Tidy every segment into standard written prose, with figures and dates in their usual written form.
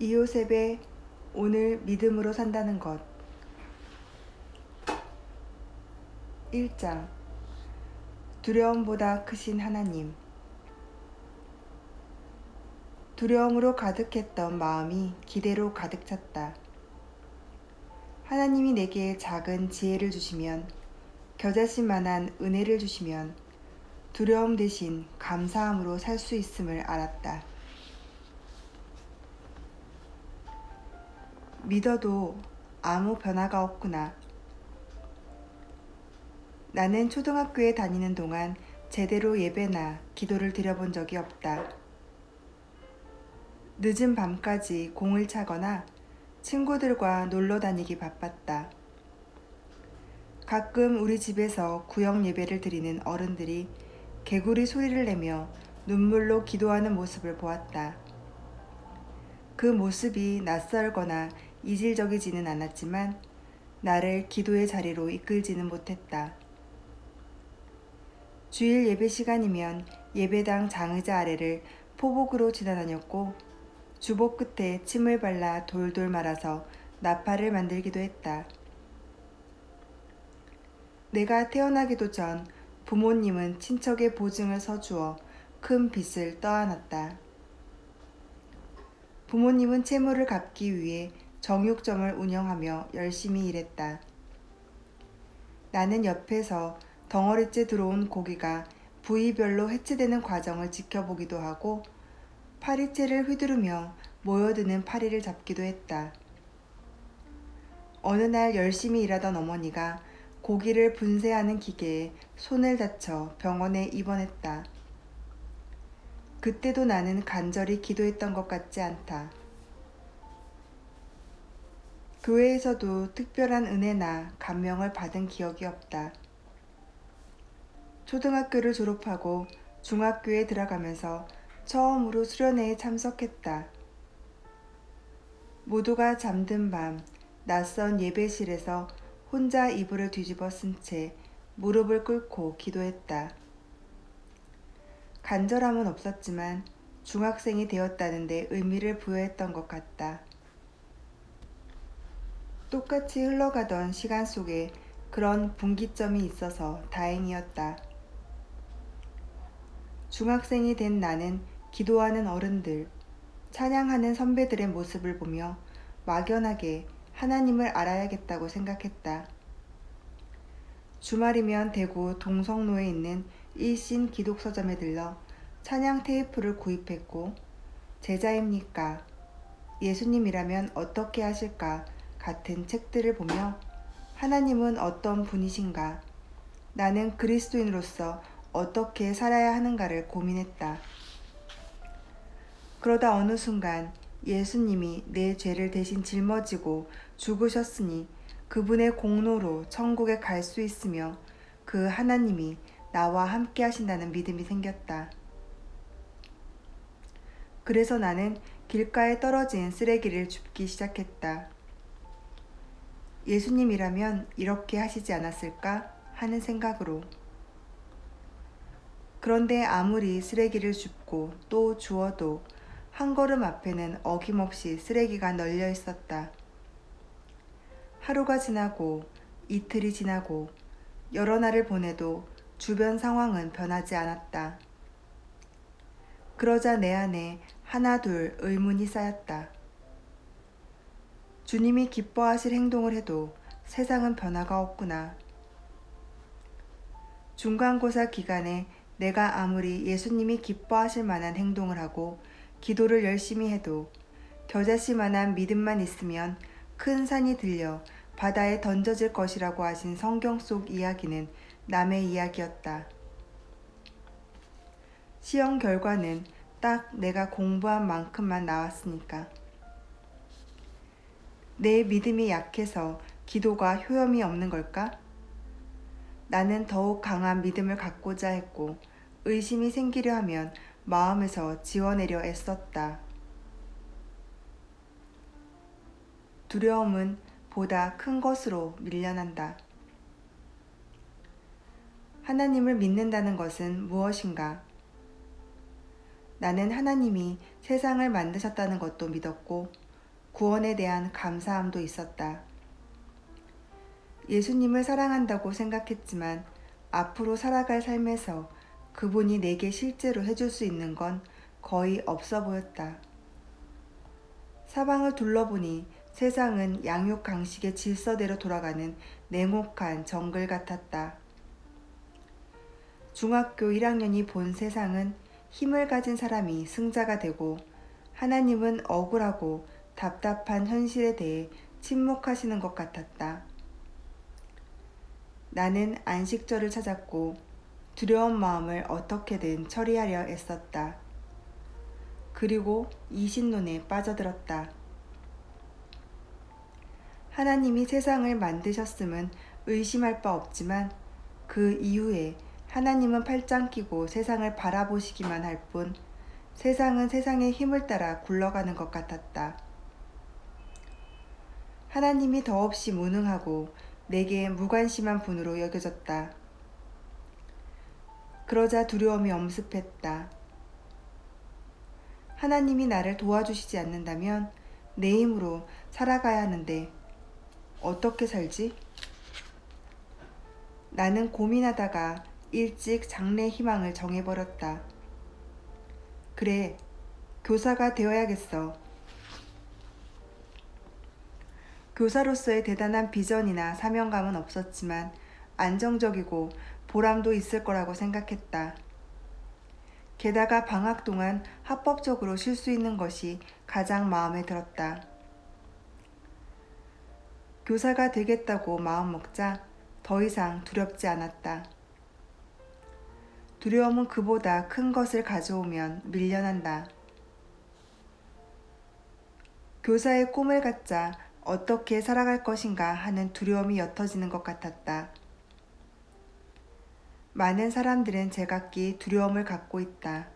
이요셉의 오늘 믿음으로 산다는 것. 1장. 두려움보다 크신 하나님. 두려움으로 가득했던 마음이 기대로 가득 찼다. 하나님이 내게 작은 지혜를 주시면, 겨자씨만한 은혜를 주시면 두려움 대신 감사함으로 살 수 있음을 알았다. 믿어도 아무 변화가 없구나. 나는 초등학교에 다니는 동안 제대로 예배나 기도를 드려본 적이 없다. 늦은 밤까지 공을 차거나 친구들과 놀러 다니기 바빴다. 가끔 우리 집에서 구역 예배를 드리는 어른들이 개구리 소리를 내며 눈물로 기도하는 모습을 보았다. 그 모습이 낯설거나 이질적이지는 않았지만 나를 기도의 자리로 이끌지는 못했다. 주일 예배 시간이면 예배당 장의자 아래를 포복으로 지나다녔고 주복 끝에 침을 발라 돌돌 말아서 나팔을 만들기도 했다. 내가 태어나기도 전 부모님은 친척의 보증을 서주어 큰 빚을 떠안았다. 부모님은 채무를 갚기 위해 정육점을 운영하며 열심히 일했다. 나는 옆에서 덩어리째 들어온 고기가 부위별로 해체되는 과정을 지켜보기도 하고 파리채를 휘두르며 모여드는 파리를 잡기도 했다. 어느 날 열심히 일하던 어머니가 고기를 분쇄하는 기계에 손을 다쳐 병원에 입원했다. 그때도 나는 간절히 기도했던 것 같지 않다. 교회에서도 특별한 은혜나 감명을 받은 기억이 없다. 초등학교를 졸업하고 중학교에 들어가면서 처음으로 수련회에 참석했다. 모두가 잠든 밤 낯선 예배실에서 혼자 이불을 뒤집어 쓴 채 무릎을 꿇고 기도했다. 간절함은 없었지만 중학생이 되었다는 데 의미를 부여했던 것 같다. 똑같이 흘러가던 시간 속에 그런 분기점이 있어서 다행이었다. 중학생이 된 나는 기도하는 어른들, 찬양하는 선배들의 모습을 보며 막연하게 하나님을 알아야겠다고 생각했다. 주말이면 대구 동성로에 있는 일신 기독서점에 들러 찬양 테이프를 구입했고 제자입니까? 예수님이라면 어떻게 하실까? 같은 책들을 보며 하나님은 어떤 분이신가? 나는 그리스도인으로서 어떻게 살아야 하는가를 고민했다. 그러다 어느 순간 예수님이 내 죄를 대신 짊어지고 죽으셨으니 그분의 공로로 천국에 갈 수 있으며 그 하나님이 나와 함께 하신다는 믿음이 생겼다. 그래서 나는 길가에 떨어진 쓰레기를 줍기 시작했다. 예수님이라면 이렇게 하시지 않았을까 하는 생각으로. 그런데 아무리 쓰레기를 줍고 또 주어도 한 걸음 앞에는 어김없이 쓰레기가 널려 있었다. 하루가 지나고 이틀이 지나고 여러 날을 보내도 주변 상황은 변하지 않았다. 그러자 내 안에 하나 둘 의문이 쌓였다. 주님이 기뻐하실 행동을 해도 세상은 변화가 없구나. 중간고사 기간에 내가 아무리 예수님이 기뻐하실 만한 행동을 하고 기도를 열심히 해도 겨자씨만한 믿음만 있으면 큰 산이 들려 바다에 던져질 것이라고 하신 성경 속 이야기는 남의 이야기였다. 시험 결과는 딱 내가 공부한 만큼만 나왔으니까. 내 믿음이 약해서 기도가 효험이 없는 걸까? 나는 더욱 강한 믿음을 갖고자 했고 의심이 생기려 하면 마음에서 지워내려 애썼다. 두려움은 보다 큰 것으로 밀려난다. 하나님을 믿는다는 것은 무엇인가? 나는 하나님이 세상을 만드셨다는 것도 믿었고 구원에 대한 감사함도 있었다. 예수님을 사랑한다고 생각했지만 앞으로 살아갈 삶에서 그분이 내게 실제로 해줄 수 있는 건 거의 없어 보였다. 사방을 둘러보니 세상은 양육강식의 질서대로 돌아가는 냉혹한 정글 같았다. 중학교 1학년이 본 세상은 힘을 가진 사람이 승자가 되고 하나님은 억울하고 답답한 현실에 대해 침묵하시는 것 같았다. 나는 안식처를 찾았고 두려운 마음을 어떻게든 처리하려 애썼다. 그리고 이신론에 빠져들었다. 하나님이 세상을 만드셨음은 의심할 바 없지만 그 이후에 하나님은 팔짱 끼고 세상을 바라보시기만 할 뿐 세상은 세상의 힘을 따라 굴러가는 것 같았다. 하나님이 더없이 무능하고 내게 무관심한 분으로 여겨졌다. 그러자 두려움이 엄습했다. 하나님이 나를 도와주시지 않는다면 내 힘으로 살아가야 하는데 어떻게 살지? 나는 고민하다가 일찍 장래 희망을 정해버렸다. 그래, 교사가 되어야겠어. 교사로서의 대단한 비전이나 사명감은 없었지만 안정적이고 보람도 있을 거라고 생각했다. 게다가 방학 동안 합법적으로 쉴 수 있는 것이 가장 마음에 들었다. 교사가 되겠다고 마음먹자 더 이상 두렵지 않았다. 두려움은 그보다 큰 것을 가져오면 밀려난다. 교사의 꿈을 갖자 어떻게 살아갈 것인가 하는 두려움이 옅어지는 것 같았다. 많은 사람들은 제각기 두려움을 갖고 있다.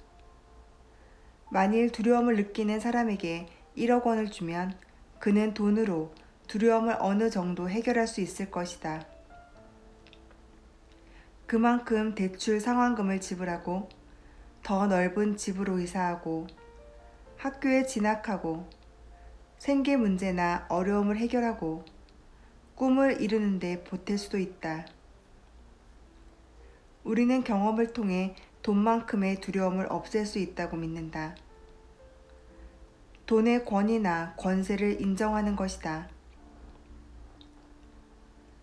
만일 두려움을 느끼는 사람에게 1억 원을 주면 그는 돈으로 두려움을 어느 정도 해결할 수 있을 것이다. 그만큼 대출 상환금을 지불하고 더 넓은 집으로 이사하고 학교에 진학하고 생계 문제나 어려움을 해결하고 꿈을 이루는 데 보탤 수도 있다. 우리는 경험을 통해 돈만큼의 두려움을 없앨 수 있다고 믿는다. 돈의 권위나 권세를 인정하는 것이다.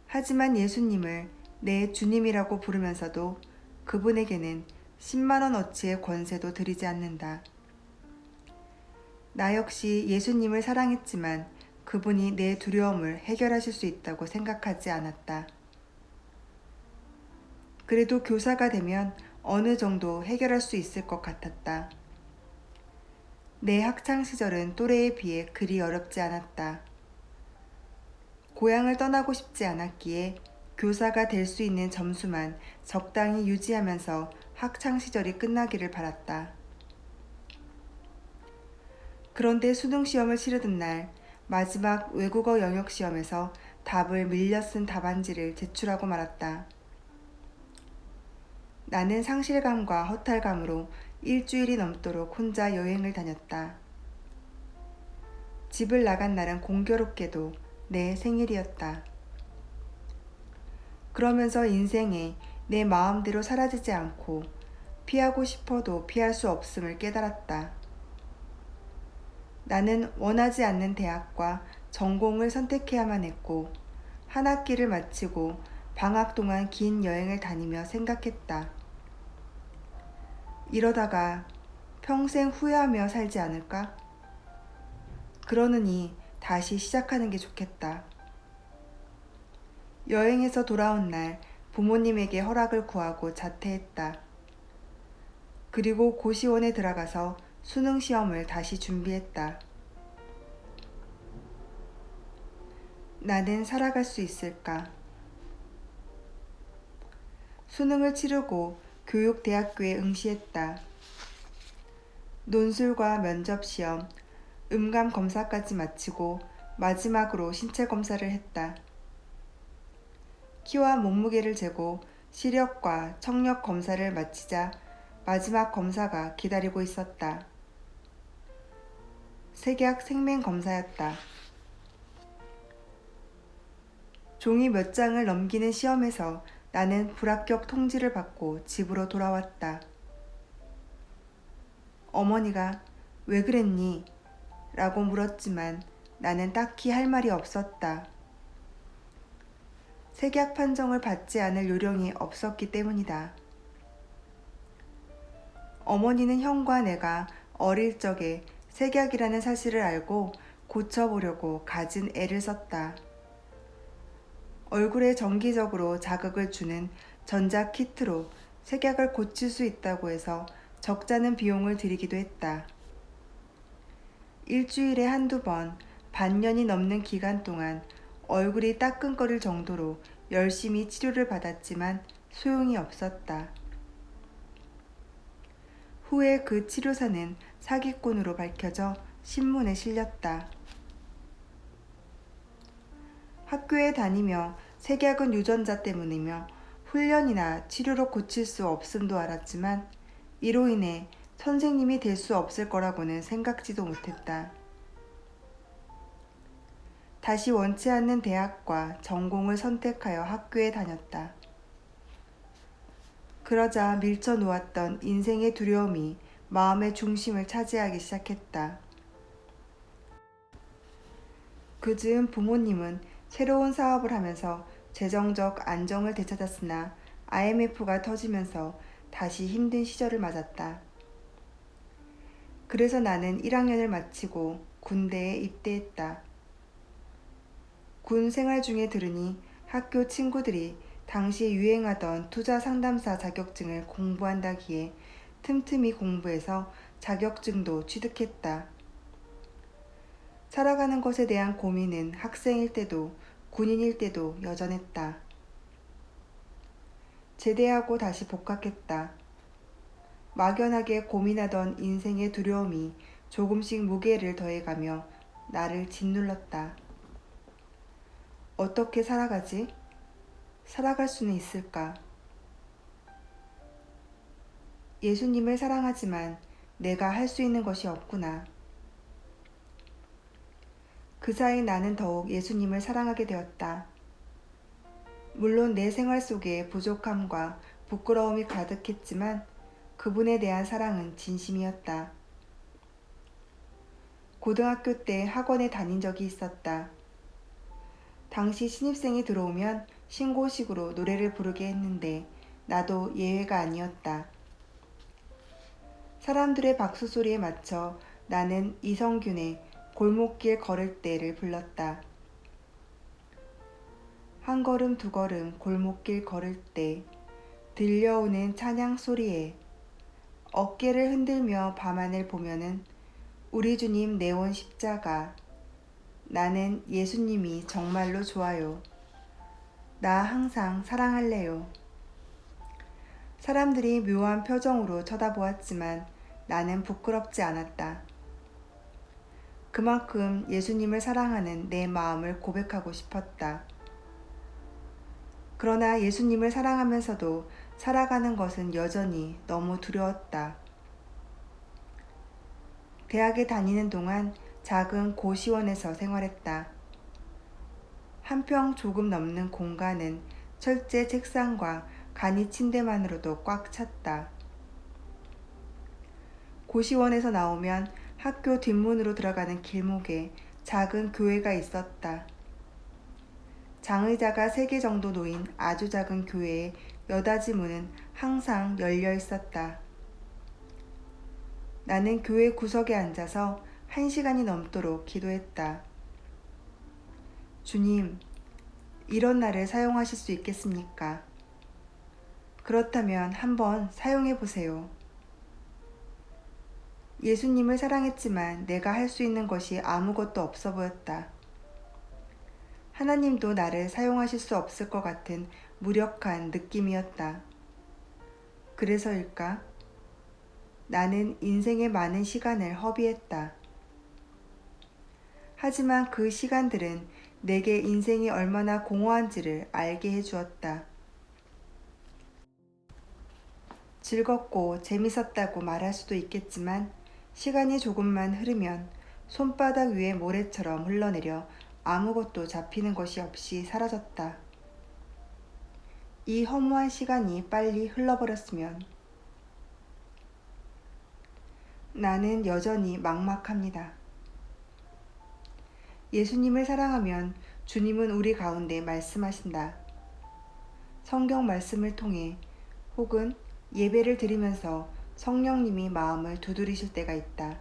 하지만 예수님을 내 주님이라고 부르면서도 그분에게는 10만 원어치의 권세도 드리지 않는다. 나 역시 예수님을 사랑했지만 그분이 내 두려움을 해결하실 수 있다고 생각하지 않았다. 그래도 교사가 되면 어느 정도 해결할 수 있을 것 같았다. 내 학창시절은 또래에 비해 그리 어렵지 않았다. 고향을 떠나고 싶지 않았기에 교사가 될 수 있는 점수만 적당히 유지하면서 학창시절이 끝나기를 바랐다. 그런데 수능시험을 치르던 날 마지막 외국어 영역시험에서 답을 밀려 쓴 답안지를 제출하고 말았다. 나는 상실감과 허탈감으로 일주일이 넘도록 혼자 여행을 다녔다. 집을 나간 날은 공교롭게도 내 생일이었다. 그러면서 인생에 내 마음대로 사라지지 않고 피하고 싶어도 피할 수 없음을 깨달았다. 나는 원하지 않는 대학과 전공을 선택해야만 했고 한 학기를 마치고 방학 동안 긴 여행을 다니며 생각했다. 이러다가 평생 후회하며 살지 않을까? 그러느니 다시 시작하는 게 좋겠다. 여행에서 돌아온 날 부모님에게 허락을 구하고 자퇴했다. 그리고 고시원에 들어가서 수능 시험을 다시 준비했다. 나는 살아갈 수 있을까? 수능을 치르고 교육대학교에 응시했다. 논술과 면접시험, 음감 검사까지 마치고 마지막으로 신체 검사를 했다. 키와 몸무게를 재고 시력과 청력 검사를 마치자 마지막 검사가 기다리고 있었다. 색약 생맹검사였다. 종이 몇 장을 넘기는 시험에서 나는 불합격 통지를 받고 집으로 돌아왔다. 어머니가 왜 그랬니? 라고 물었지만 나는 딱히 할 말이 없었다. 색약 판정을 받지 않을 요령이 없었기 때문이다. 어머니는 형과 내가 어릴 적에 색약이라는 사실을 알고 고쳐보려고 갖은 애를 썼다. 얼굴에 정기적으로 자극을 주는 전자키트로 색약을 고칠 수 있다고 해서 적잖은 비용을 들이기도 했다. 일주일에 한두 번, 반년이 넘는 기간 동안 얼굴이 따끔거릴 정도로 열심히 치료를 받았지만 소용이 없었다. 후에 그 치료사는 사기꾼으로 밝혀져 신문에 실렸다. 학교에 다니며 색약은 유전자 때문이며 훈련이나 치료로 고칠 수 없음도 알았지만 이로 인해 선생님이 될 수 없을 거라고는 생각지도 못했다. 다시 원치 않는 대학과 전공을 선택하여 학교에 다녔다. 그러자 밀쳐 놓았던 인생의 두려움이 마음의 중심을 차지하기 시작했다. 그즈음 부모님은 새로운 사업을 하면서 재정적 안정을 되찾았으나 IMF가 터지면서 다시 힘든 시절을 맞았다. 그래서 나는 1학년을 마치고 군대에 입대했다. 군 생활 중에 들으니 학교 친구들이 당시 유행하던 투자 상담사 자격증을 공부한다기에 틈틈이 공부해서 자격증도 취득했다. 살아가는 것에 대한 고민은 학생일 때도 군인일 때도 여전했다. 제대하고 다시 복학했다. 막연하게 고민하던 인생의 두려움이 조금씩 무게를 더해가며 나를 짓눌렀다. 어떻게 살아가지? 살아갈 수는 있을까? 예수님을 사랑하지만 내가 할 수 있는 것이 없구나. 그 사이 나는 더욱 예수님을 사랑하게 되었다. 물론 내 생활 속에 부족함과 부끄러움이 가득했지만 그분에 대한 사랑은 진심이었다. 고등학교 때 학원에 다닌 적이 있었다. 당시 신입생이 들어오면 신고식으로 노래를 부르게 했는데 나도 예외가 아니었다. 사람들의 박수 소리에 맞춰 나는 이성균의 골목길 걸을 때를 불렀다. 한 걸음 두 걸음 골목길 걸을 때 들려오는 찬양 소리에 어깨를 흔들며 밤하늘 보면은 우리 주님 내온 십자가, 나는 예수님이 정말로 좋아요. 나 항상 사랑할래요. 사람들이 묘한 표정으로 쳐다보았지만 나는 부끄럽지 않았다. 그만큼 예수님을 사랑하는 내 마음을 고백하고 싶었다. 그러나 예수님을 사랑하면서도 살아가는 것은 여전히 너무 두려웠다. 대학에 다니는 동안 작은 고시원에서 생활했다. 한 평 조금 넘는 공간은 철제 책상과 간이 침대만으로도 꽉 찼다. 고시원에서 나오면 학교 뒷문으로 들어가는 길목에 작은 교회가 있었다. 장의자가 3개 정도 놓인 아주 작은 교회의 여닫이 문은 항상 열려 있었다. 나는 교회 구석에 앉아서 1시간이 넘도록 기도했다. 주님, 이런 나를 사용하실 수 있겠습니까? 그렇다면 한번 사용해 보세요. 예수님을 사랑했지만 내가 할 수 있는 것이 아무것도 없어 보였다. 하나님도 나를 사용하실 수 없을 것 같은 무력한 느낌이었다. 그래서일까? 나는 인생의 많은 시간을 허비했다. 하지만 그 시간들은 내게 인생이 얼마나 공허한지를 알게 해주었다. 즐겁고 재밌었다고 말할 수도 있겠지만 시간이 조금만 흐르면 손바닥 위에 모래처럼 흘러내려 아무것도 잡히는 것이 없이 사라졌다. 이 허무한 시간이 빨리 흘러버렸으면. 나는 여전히 막막합니다. 예수님을 사랑하면 주님은 우리 가운데 말씀하신다. 성경 말씀을 통해 혹은 예배를 드리면서 성령님이 마음을 두드리실 때가 있다.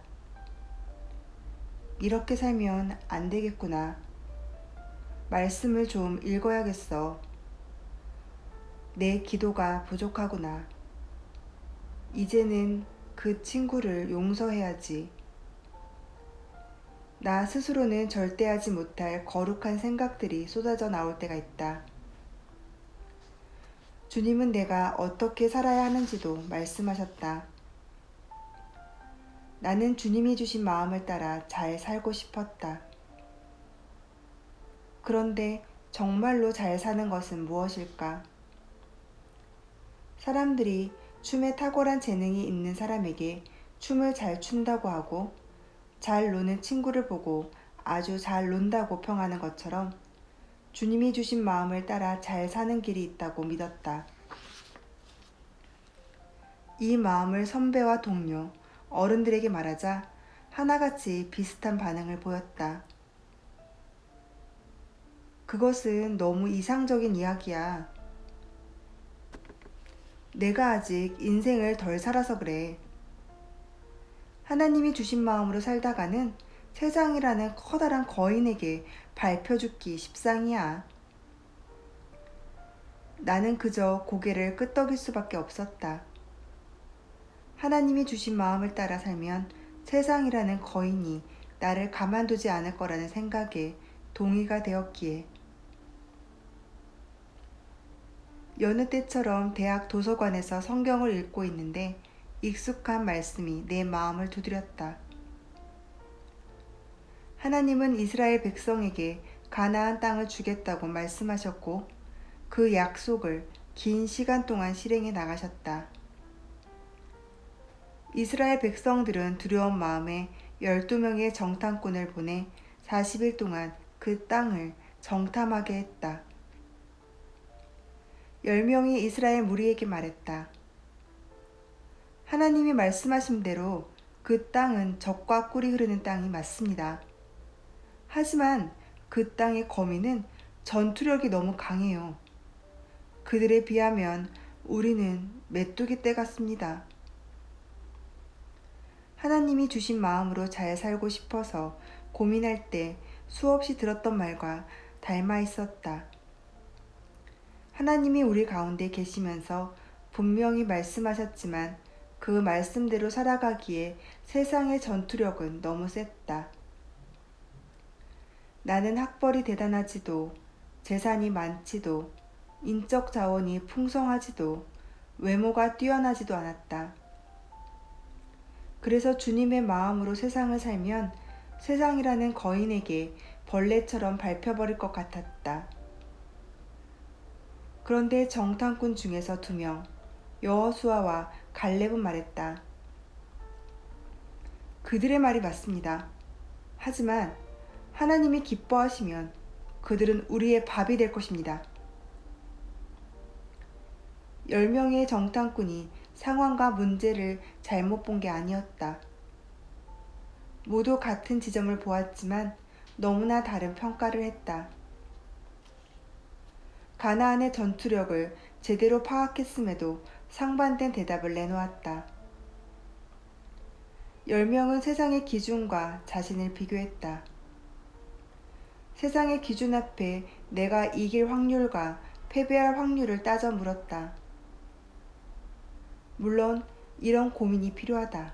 이렇게 살면 안 되겠구나. 말씀을 좀 읽어야겠어. 내 기도가 부족하구나. 이제는 그 친구를 용서해야지. 나 스스로는 절대 하지 못할 거룩한 생각들이 쏟아져 나올 때가 있다. 주님은 내가 어떻게 살아야 하는지도 말씀하셨다. 나는 주님이 주신 마음을 따라 잘 살고 싶었다. 그런데 정말로 잘 사는 것은 무엇일까? 사람들이 춤에 탁월한 재능이 있는 사람에게 춤을 잘 춘다고 하고 잘 노는 친구를 보고 아주 잘 논다고 평하는 것처럼 주님이 주신 마음을 따라 잘 사는 길이 있다고 믿었다. 이 마음을 선배와 동료, 어른들에게 말하자 하나같이 비슷한 반응을 보였다. 그것은 너무 이상적인 이야기야. 내가 아직 인생을 덜 살아서 그래. 하나님이 주신 마음으로 살다가는 세상이라는 커다란 거인에게 밟혀 죽기 십상이야. 나는 그저 고개를 끄덕일 수밖에 없었다. 하나님이 주신 마음을 따라 살면 세상이라는 거인이 나를 가만두지 않을 거라는 생각에 동의가 되었기에. 여느 때처럼 대학 도서관에서 성경을 읽고 있는데 익숙한 말씀이 내 마음을 두드렸다. 하나님은 이스라엘 백성에게 가나안 땅을 주겠다고 말씀하셨고 그 약속을 긴 시간 동안 실행해 나가셨다. 이스라엘 백성들은 두려운 마음에 12명의 정탐꾼을 보내 40일 동안 그 땅을 정탐하게 했다. 10명이 이스라엘 무리에게 말했다. 하나님이 말씀하신 대로 그 땅은 젖과 꿀이 흐르는 땅이 맞습니다. 하지만 그 땅의 거민은 전투력이 너무 강해요. 그들에 비하면 우리는 메뚜기 떼 같습니다. 하나님이 주신 마음으로 잘 살고 싶어서 고민할 때 수없이 들었던 말과 닮아 있었다. 하나님이 우리 가운데 계시면서 분명히 말씀하셨지만 그 말씀대로 살아가기에 세상의 전투력은 너무 셌다. 나는 학벌이 대단하지도 재산이 많지도 인적 자원이 풍성하지도 외모가 뛰어나지도 않았다. 그래서 주님의 마음으로 세상을 살면 세상이라는 거인에게 벌레처럼 밟혀버릴 것 같았다. 그런데 정탐꾼 중에서 2명, 여호수아와 갈렙은 말했다. 그들의 말이 맞습니다. 하지만 하나님이 기뻐하시면 그들은 우리의 밥이 될 것입니다. 10명의 정탐꾼이 상황과 문제를 잘못 본 게 아니었다. 모두 같은 지점을 보았지만 너무나 다른 평가를 했다. 가나안의 전투력을 제대로 파악했음에도 상반된 대답을 내놓았다. 10명은 세상의 기준과 자신을 비교했다. 세상의 기준 앞에 내가 이길 확률과 패배할 확률을 따져 물었다. 물론 이런 고민이 필요하다.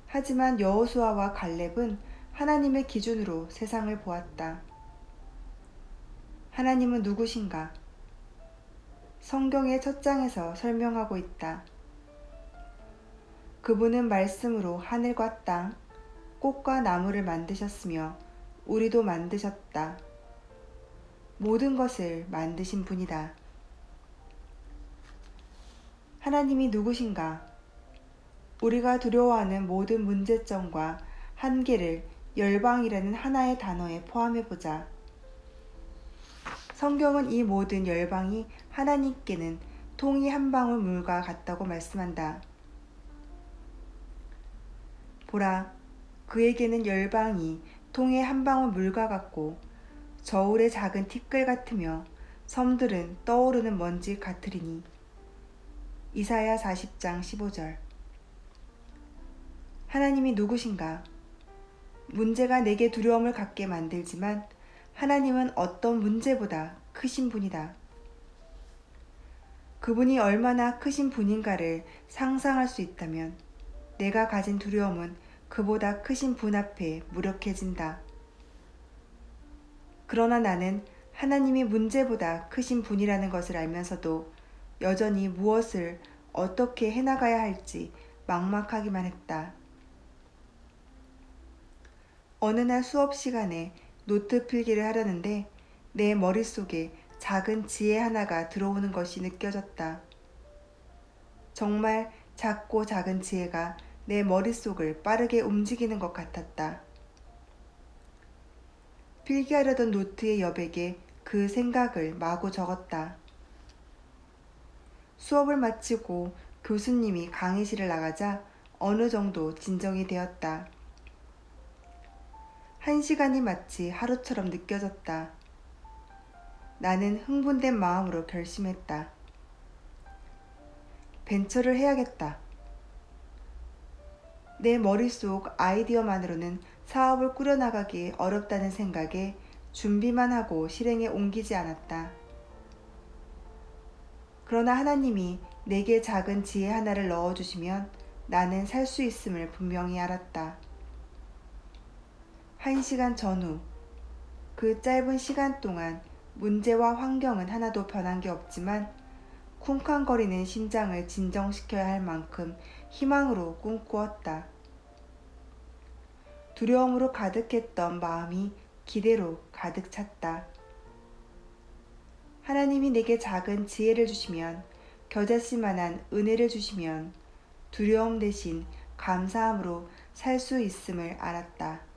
하지만 여호수아와 갈렙은 하나님의 기준으로 세상을 보았다. 하나님은 누구신가? 성경의 첫 장에서 설명하고 있다. 그분은 말씀으로 하늘과 땅, 꽃과 나무를 만드셨으며 우리도 만드셨다. 모든 것을 만드신 분이다. 하나님이 누구신가? 우리가 두려워하는 모든 문제점과 한계를 열방이라는 하나의 단어에 포함해보자. 성경은 이 모든 열방이 하나님께는 통이 한 방울 물과 같다고 말씀한다. 보라, 그에게는 열방이 통의 한 방울 물과 같고 저울의 작은 티끌 같으며 섬들은 떠오르는 먼지 같으리니. 이사야 40장 15절. 하나님이 누구신가? 문제가 내게 두려움을 갖게 만들지만 하나님은 어떤 문제보다 크신 분이다. 그분이 얼마나 크신 분인가를 상상할 수 있다면 내가 가진 두려움은 그보다 크신 분 앞에 무력해진다. 그러나 나는 하나님이 문제보다 크신 분이라는 것을 알면서도 여전히 무엇을 어떻게 해나가야 할지 막막하기만 했다. 어느 날 수업 시간에 노트 필기를 하려는데 내 머릿속에 작은 지혜 하나가 들어오는 것이 느껴졌다. 정말 작고 작은 지혜가 내 머릿속을 빠르게 움직이는 것 같았다. 필기하려던 노트의 여백에 그 생각을 마구 적었다. 수업을 마치고 교수님이 강의실을 나가자 어느 정도 진정이 되었다. 1시간이 마치 하루처럼 느껴졌다. 나는 흥분된 마음으로 결심했다. 벤처를 해야겠다. 내 머릿속 아이디어만으로는 사업을 꾸려나가기 어렵다는 생각에 준비만 하고 실행에 옮기지 않았다. 그러나 하나님이 내게 작은 지혜 하나를 넣어주시면 나는 살 수 있음을 분명히 알았다. 1시간 전후, 그 짧은 시간 동안 문제와 환경은 하나도 변한 게 없지만 쿵쾅거리는 심장을 진정시켜야 할 만큼 희망으로 꿈꾸었다. 두려움으로 가득했던 마음이 기대로 가득 찼다. 하나님이 내게 작은 지혜를 주시면, 겨자씨만한 은혜를 주시면 두려움 대신 감사함으로 살 수 있음을 알았다.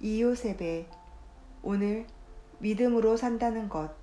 이요셉의 오늘 믿음으로 산다는 것.